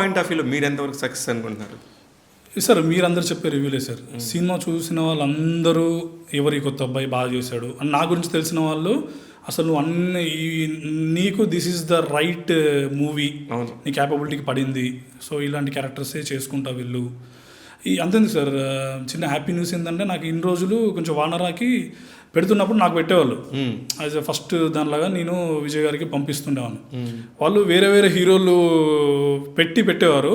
Point of వ్యూలో మీరు ఎంతవరకు సక్సెస్ అనుకుంటున్నారు? సార్ మీరందరూ చెప్పే రివ్యూలే సార్. సినిమా చూసిన వాళ్ళందరూ ఎవరి కొత్త అబ్బాయి బాగా చేశాడు అని నా గురించి తెలిసిన వాళ్ళు అసలు నువ్వు అన్ని నీకు this is the right movie, నీ క్యాపబిలిటీకి పడింది, సో ఇలాంటి క్యారెక్టర్సే చేసుకుంటా వీళ్ళు అంతేందుకు సార్. చిన్న హ్యాపీ న్యూస్ ఏంటంటే నాకు ఇన్ని రోజులు కొంచెం వానరాకి పెడుతున్నప్పుడు నాకు పెట్టేవాళ్ళు యాజ్ ఎ ఫస్ట్ దానిలాగా నేను విజయ్ గారికి పంపిస్తుండేవాను. వాళ్ళు వేరే వేరే హీరోలు పెట్టేవారు.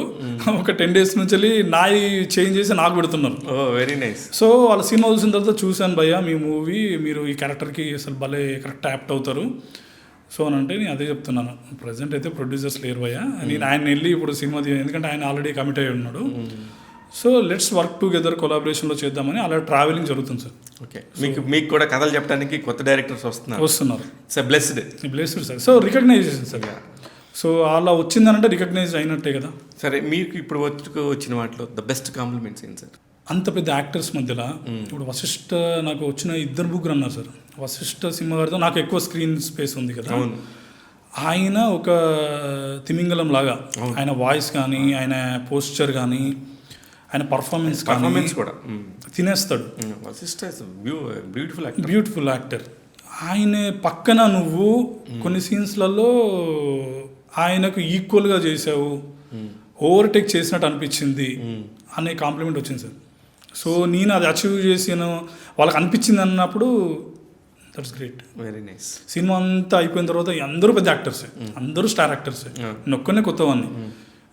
ఒక 10 days నుంచి నాయి చేంజ్ చేసి నాకు పెడుతున్నారు. Very nice. సో వాళ్ళ సినిమా చూసిన తర్వాత చూశాను భయ్యా మీ మూవీ, మీరు ఈ క్యారెక్టర్కి అసలు భలే కరెక్ట్ యాప్ట్ అవుతారు. సో అని అంటే నేను అదే చెప్తున్నాను. ప్రజెంట్ అయితే ప్రొడ్యూసర్స్ లేరు భయ్యా, నేను ఆయన వెళ్ళి ఇప్పుడు సినిమా ఎందుకంటే ఆయన ఆల్రెడీ కమిట్ అయ్యి ఉన్నాడు. సో లెట్స్ వర్క్ టుగెదర్, కొలాబరేషన్లో చేద్దామని అలా ట్రావెలింగ్ జరుగుతుంది సార్. ఓకే, మీకు కూడా కథలు చెప్పడానికి కొత్త డైరెక్టర్స్ వస్తున్నారు. Sir blessed sir. So recognition sir. So అలా వచ్చిందనంటే రికగ్నైజ్ అయినట్టే కదా. సరే, మీకు ఇప్పుడు వచ్చిన వాటిలో ద బెస్ట్ కాంప్లిమెంట్స్ ఏంటి సార్? అంత పెద్ద యాక్టర్స్ మధ్యలో ఇప్పుడు వశిష్ఠ నాకు వచ్చిన 2 అన్నారు సార్. వశిష్ఠ సినిమా గారితో నాకు ఎక్కువ స్క్రీన్ స్పేస్ ఉంది కదా. ఆయన ఒక తిమింగలం లాగా, ఆయన వాయిస్ కానీ, ఆయన పోస్చర్ కానీ, ఆయన పర్ఫార్మెన్స్ కూడా తినేస్తాడు. Beautiful actor. ఆయన పక్కన నువ్వు కొన్ని సీన్స్లలో ఆయనకు ఈక్వల్గా చేసావు, ఓవర్టేక్ చేసినట్టు అనిపించింది అనే కాంప్లిమెంట్ వచ్చింది సార్. సో నేను అది అచీవ్ చేసాను వాళ్ళకి అనిపించింది అన్నప్పుడు that's great. Very nice. Cinema అంతా అయిపోయిన తర్వాత అందరూ పెద్ద యాక్టర్సే, అందరూ స్టార్ యాక్టర్సే, నేను ఒక్కనే కొత్తవాన్ని,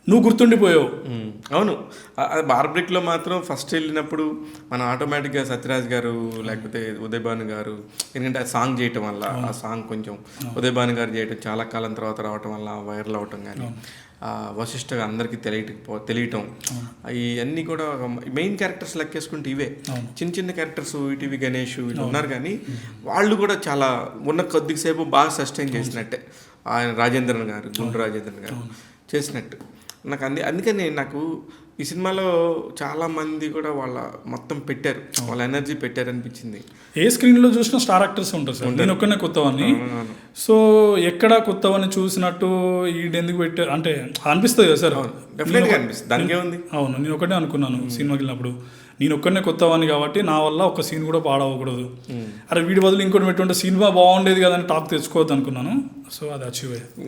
నువ్వు గుర్తుండిపోయావు. అవును, బార్బ్రిక్లో మాత్రం ఫస్ట్ వెళ్ళినప్పుడు మన ఆటోమేటిక్గా సత్యరాజ్ గారు లేకపోతే ఉదయ్ భాను గారు, ఎందుకంటే ఆ సాంగ్ చేయటం వల్ల, ఆ సాంగ్ కొంచెం ఉదయ్ భాను గారు చేయటం చాలా కాలం తర్వాత రావటం వల్ల వైరల్ అవటం కానీ, వశిష్ఠగా అందరికీ తెలియటం, ఇవన్నీ కూడా మెయిన్ క్యారెక్టర్స్ లెక్కేసుకుంటే ఇవే. చిన్న చిన్న క్యారెక్టర్స్ ఈటీవీ గణేష్ వీళ్ళు ఉన్నారు కానీ వాళ్ళు కూడా చాలా ఉన్న కొద్దిసేపు బాగా సస్టైన్ చేసినట్టే. ఆయన రాజేంద్రన్ గారు, గుండు రాజేంద్రన్ గారు చేసినట్టు నాకు అందుకని నాకు ఈ సినిమాలో చాలా మంది కూడా వాళ్ళ మొత్తం పెట్టారు, వాళ్ళ ఎనర్జీ పెట్టారు అనిపించింది. ఏ స్క్రీన్లో చూసినా స్టార్ యాక్టర్స్ ఉంటారు సార్. నేను ఒక్కనే కొత్తవాన్ని. సో ఎక్కడ కొత్తవాన్ని చూసినట్టు ఈడెందుకు పెట్టారు అంటే అనిపిస్తుంది కదా సార్. డెఫినెట్గా అనిపిస్తుంది, దానికే ఉంది. అవును, నేను ఒకటే అనుకున్నాను సినిమాకి వెళ్ళినప్పుడు, నేను ఒక్కనే కొత్తవాన్ని కాబట్టి నా వల్ల ఒక సీన్ కూడా పాడవకూడదు. అరే వీడి బదులు ఇంకోటి పెట్టుంటే సినిమా బాగుండేది కదా అని టాక్ తెచ్చుకోవద్దు అనుకున్నాను. సో అది అచీవ్ అయ్యాయి.